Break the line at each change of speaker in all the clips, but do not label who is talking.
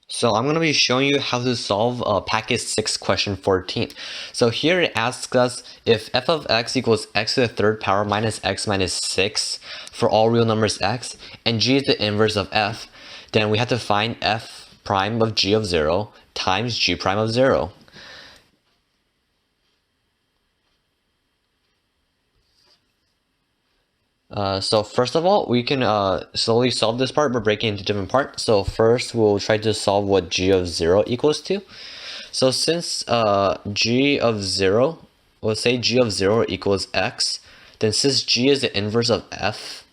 So I'm going to be showing you how to solve package 6 question 14. So here it asks us if f of x equals x to the third power minus x minus 6 for all real numbers x, and g is the inverse of f, then we have to find f prime of g of 0 times g prime of 0. So first of all, we can slowly solve this part by breaking it into different parts. So first, we'll try to solve what g of 0 equals to. So since g of 0, let's say g of 0 equals x, then since g is the inverse of f,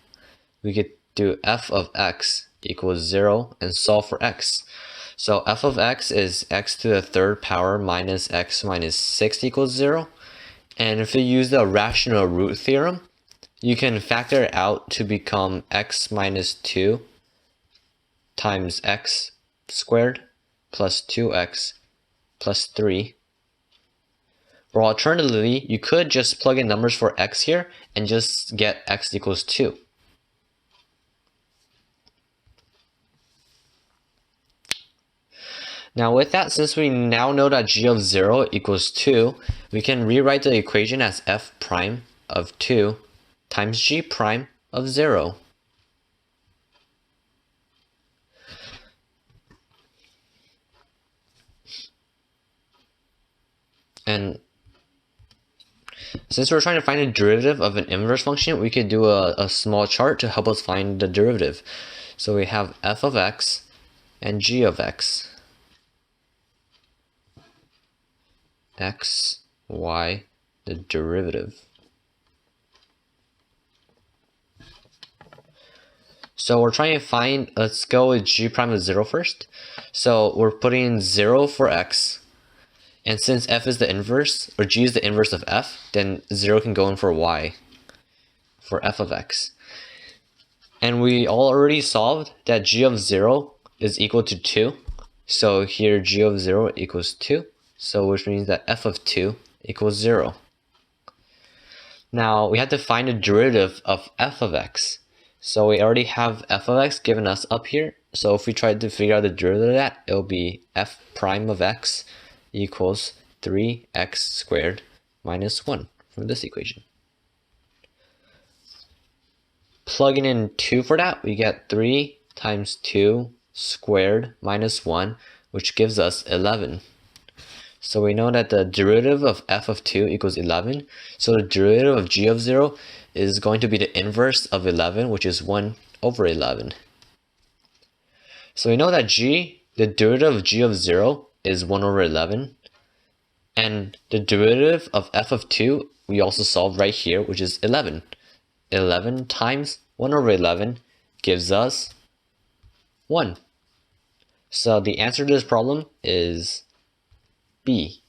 we could do f of x equals 0 and solve for x. So f of x is x to the third power minus x minus 6 equals 0. And if you use the rational root theorem, you can factor it out to become x minus 2 times x squared plus 2x plus 3. Or alternatively, you could just plug in numbers for x here and just get x equals 2. Now with that, since we now know that g of 0 equals 2, we can rewrite the equation as f prime of 2 times g prime of 0. And since we're trying to find a derivative of an inverse function, we could do a small chart to help us find the derivative. So we have f of x and g of x. X, y, the derivative. So we're trying to find, let's go with g prime of 0 first. So we're putting in 0 for x. And since f is the inverse, or g is the inverse of f, then 0 can go in for y, for f of x. And we already solved that g of 0 is equal to 2. So here g of 0 equals 2. So which means that f of 2 equals 0. Now we have to find the derivative of f of x. So we already have f of x given us up here. So if we try to figure out the derivative of that, it'll be f prime of x equals 3x squared minus 1 from this equation. Plugging in 2 for that, we get 3 times 2 squared minus 1, which gives us 11. So we know that the derivative of f of 2 equals 11. So the derivative of g of 0 is going to be the inverse of 11, which is 1 over 11. So we know that the derivative of g of 0 is 1 over 11. And the derivative of f of 2, we also solved right here, which is 11. 11 times 1 over 11 gives us 1. So the answer to this problem is B.